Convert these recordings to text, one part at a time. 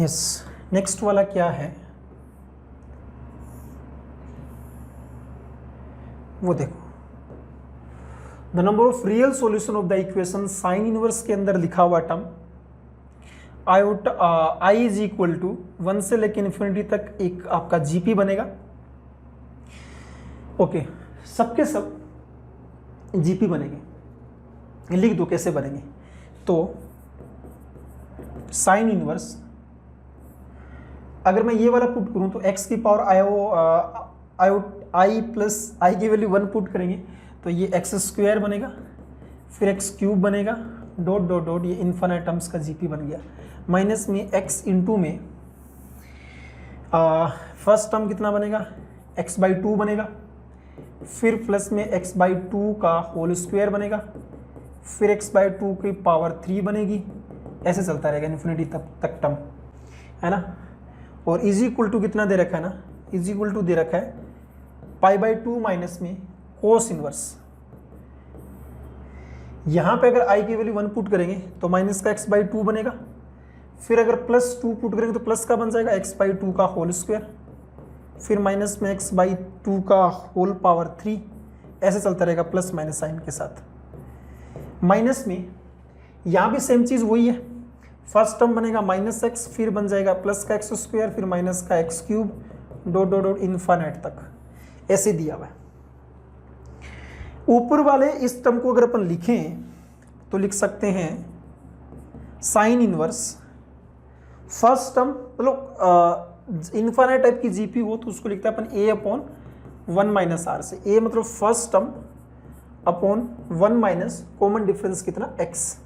Yes, next वाला क्या है वो देखो। The number of real solution of the equation sine inverse के अंदर लिखा हुआ term i is equal to 1 से लेके इन्फिनिटी तक एक आपका जीपी बनेगा। ओके, सबके सब जीपी बनेंगे। लिख दो कैसे बनेंगे। तो साइन इनवर्स अगर मैं ये वाला पुट करूं तो x की पावर आई प्लस आई की वैल्यू 1 पुट करेंगे तो ये एक्स स्क्वायर बनेगा, फिर एक्स क्यूब बनेगा, डॉट डॉट डॉट, ये इन्फिनिट टर्म्स का जीपी बन गया। माइनस में x इंटू में फर्स्ट टर्म कितना बनेगा, x/2 बनेगा, फिर प्लस में x/2 का होल स्क्वायर बनेगा, फिर x/2 की पावर 3 बनेगी। ऐसे चलता रहेगा इन्फिनिटी तक टर्म, है ना। और इज इक्वल टू कितना दे रखा है ना, इज इक्वल टू दे रखा है π/2 माइनस में कोस इनवर्स। यहां पे अगर i की वैल्यू 1 पुट करेंगे तो माइनस का x/2 बनेगा, फिर अगर प्लस 2 पुट करेंगे तो प्लस का बन जाएगा x/2 का होल स्क्वायर, फिर माइनस में x/2 का होल पावर 3। ऐसे चलता रहेगा प्लस माइनस साइन के साथ। माइनस में यहां भी सेम चीज वही है, फर्स्ट टर्म बनेगा माइनस एक्स, फिर बन जाएगा प्लस का एक्स स्क्वायर, फिर माइनस का x cube, dot dot dot infinite तक। ऐसे दिया हुआ है। ऊपर वाले इस टर्म को अगर अपन लिखें तो लिख सकते हैं साइन इनवर्स फर्स्ट टर्म, मतलब इनफिनिट टाइप की जीपी हो तो उसको लिखता है अपन a/1 माइनस आर से। a मतलब first term upon 1 minus common difference कितना x,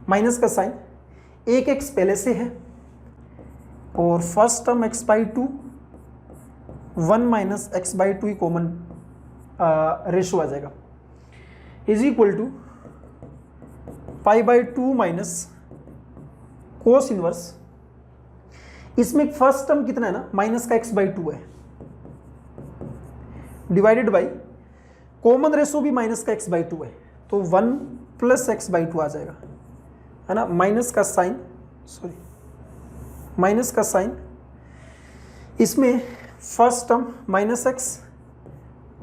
माइनस का साइन, एक x पहले से है और first term x/2, 1 minus x/2 ही कॉमन रेशो आ जाएगा, is equal to π/2 minus cos inverse. इसमें फर्स्ट टर्म कितना है ना, माइनस का x/2 है, डिवाइडेड बाई कॉमन रेशो भी माइनस का x/2 है तो 1 प्लस x/2 आ जाएगा, है ना। माइनस का साइन, सॉरी माइनस का साइन, इसमें फर्स्ट टर्म माइनस एक्स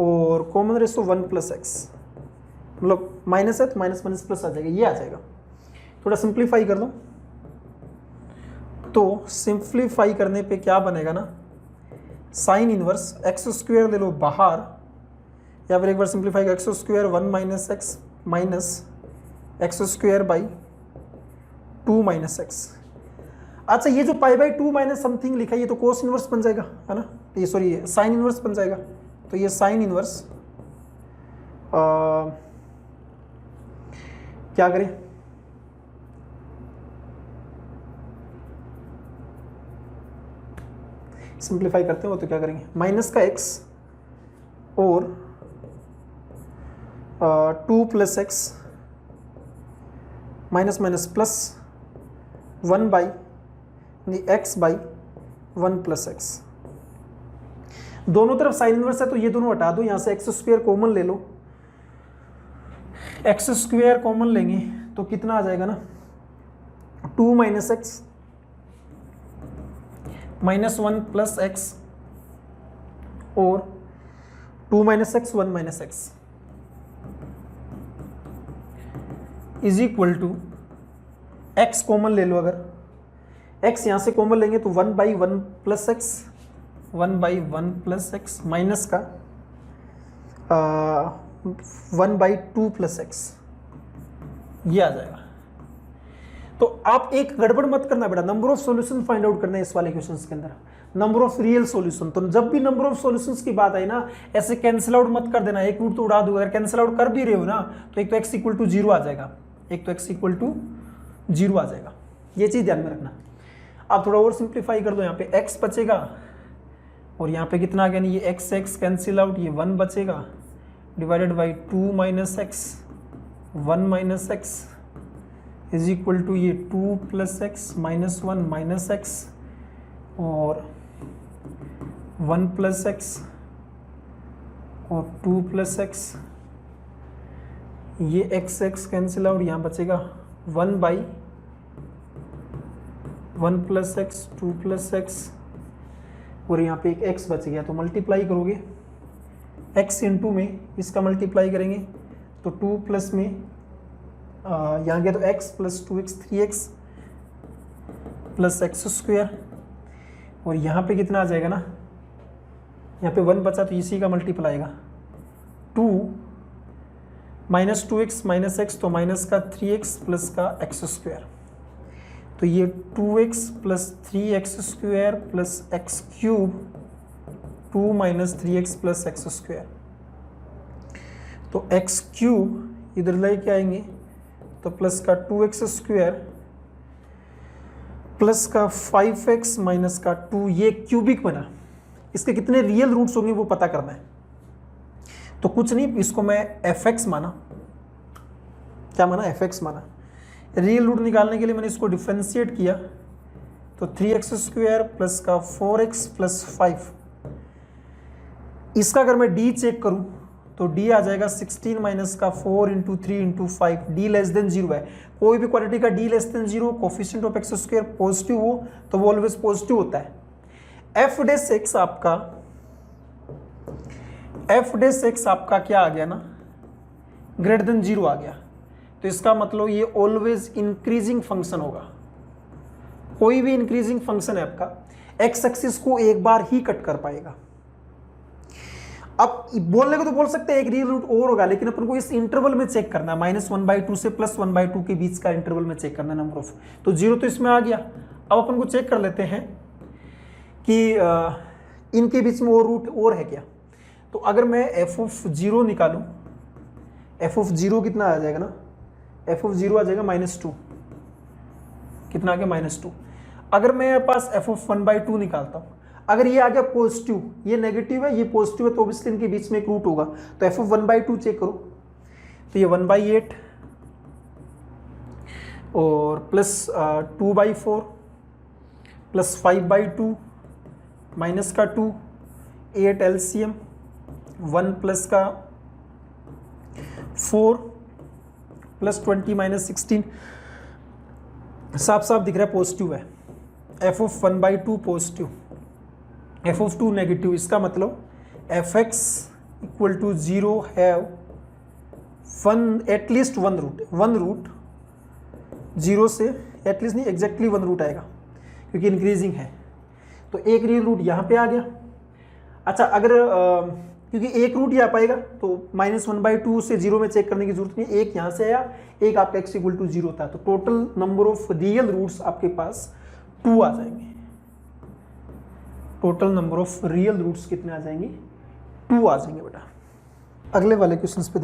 और कॉमन रेशो 1 प्लस एक्स, मतलब माइनस है तो माइनस माइनस प्लस आ जाएगा, ये आ जाएगा। थोड़ा सिंप्लीफाई कर दो तो सिंप्लीफाई करने पे क्या बनेगा ना, साइन इनवर्स एक्स स्क्वायर ले लो बाहर, या फिर एक बार simplify x square 1 minus x minus x square by 2 minus x. अच्छा, ये जो π/2 माइनस समथिंग लिखा है ये तो कोस इनवर्स बन जाएगा, है ना। ये सॉरी साइन इनवर्स बन जाएगा। तो ये साइन इनवर्स क्या करें, सिंप्लीफाई करते हो तो क्या करेंगे, माइनस का x और 2 plus x minus minus plus 1 by x by 1 plus x. दोनों तरफ साइन इनवर्स है तो ये दोनों हटा दो, यहां से एक्स स्क्वायर कॉमन ले लो, एक्स स्क्वायर कॉमन लेंगे तो कितना आ जाएगा ना, 2 minus x minus 1 plus x और 2 minus x 1 minus x is equal to x common ले लो। अगर x यहां से कॉमन लेंगे तो 1/1 plus x, 1/1 plus x minus का 1/2 प्लस एक्स, ये आ जाएगा। तो आप एक गड़बड़ मत करना बेटा, number of solution find out करना है इस वाले क्वेश्चंस के अंदर, नंबर ऑफ रियल सॉल्यूशन। तो जब भी नंबर ऑफ सॉल्यूशंस की बात आई ना, ऐसे कैंसिल आउट मत कर देना, एक रूट तो उड़ा दो। अगर कैंसिल आउट कर भी रहे हो ना तो एक तो x इक्वल टू 0 आ जाएगा, एक तो x इक्वल टू 0 आ जाएगा, ये चीज ध्यान में रखना। आप थोड़ा और सिंप्लीफाई कर दो, यहाँ पे x बचेगा और यहाँ पे कितना आ गया, ये x कैंसिल आउट, ये 1 बचेगा, divided by 2 minus x 1 minus x is equal to ये 2 plus x minus 1 minus x और 1 प्लस एक्स और 2 प्लस एक्स, ये x कैंसिल आउट, यहाँ बचेगा 1 by 1 plus x, 2 plus x, और यहाँ पे एक x बच गया, तो मल्टीप्लाई करोगे x इंटू में इसका मल्टीप्लाई करेंगे तो 2 प्लस में यहाँ गया तो x plus 2x 3x plus x square, और यहाँ पे कितना आ जाएगा ना, यहाँ पे 1 बचा तो इसी का मल्टीप्लाई आएगा 2 माइनस 2x माइनस एक्स, तो माइनस का 3x प्लस का एक्स स्क्वायर, तो ये 2x plus 3x square plus x cube 2 minus 3x plus x square, तो एक्स क्यूब इधर लेके आएंगे तो प्लस का 2x स्क्वायर प्लस का 5x माइनस का 2, ये क्यूबिक बना। इसके कितने रियल रूट्स होंगे वो पता करना है, तो कुछ नहीं, इसको मैं fx माना, क्या माना, fx माना। रियल रूट निकालने के लिए मैंने इसको डिफरेंशिएट किया तो 3x स्क्वायर प्लस का 4x प्लस 5, इसका अगर मैं d चेक करूं तो d आ जाएगा 16 माइनस का 4 into 3 into 5, d less than 0 है। कोई भी क्वांटिटी का d less than 0, coefficient of x square positive हो तो वो ऑलवेज पॉजिटिव होता है। f डेस x आपका क्या आ गया ना, ग्रेटर देन 0 आ गया, तो इसका मतलब ये ऑलवेज इंक्रीजिंग फंक्शन होगा। कोई भी इंक्रीजिंग फंक्शन है आपका x एक्सिस को एक बार ही कट कर पाएगा। अब बोलने को तो बोल सकते हैं एक रियल रूट और होगा, लेकिन अपन को इस इंटरवल में चेक करना है, -1/2 से +1/2 के बीच का इंटरवल में चेक करना है नंबर ऑफ, तो 0 तो इसमें आ गया। अब अपन को चेक कर लेते हैं कि इनके बीच में और रूट और है क्या। तो अगर मैं f(0) निकालूं, f(0) कितना आ जाएगा ना, f(0) आ जाएगा -2, कितना आ गया -2। अगर मेरे पास f(1/2) निकालता हूं, अगर ये आ गया पॉजिटिव, ये नेगेटिव है, ये पॉजिटिव है, तो ऑब्वियसली इनके बीच में एक रूट होगा, तो f(1/2) चेक करो तो ये 1/8 और प्लस 2/4 प्लस 5/2 माइनस का 2, 8 LCM 1 प्लस का 4 प्लस 20 माइनस 16, साफ साफ दिख रहा है पॉजिटिव है। f(1/2) पॉजिटिव, f(2) नेगेटिव, इसका मतलब fx equal to 0 have at least one root 0 से एटलीस्ट नहीं, एग्जैक्टली 1 रूट आएगा क्योंकि इंक्रीजिंग है, तो एक रियल रूट यहाँ पे आ गया। अच्छा, अगर क्योंकि एक रूट ही आ पाएगा तो -1/2 से 0 में चेक करने की जरूरत नहीं, एक यहाँ से आया, एक आपका x इक्वल टू 0 था, तो total number of real roots आपके पास 2 आ जाएंगे। Total number of real roots कितने आ जाएंगे, 2 आ जाएंगे बेटा। अगले वाले क्वेश्चंस पे देखो।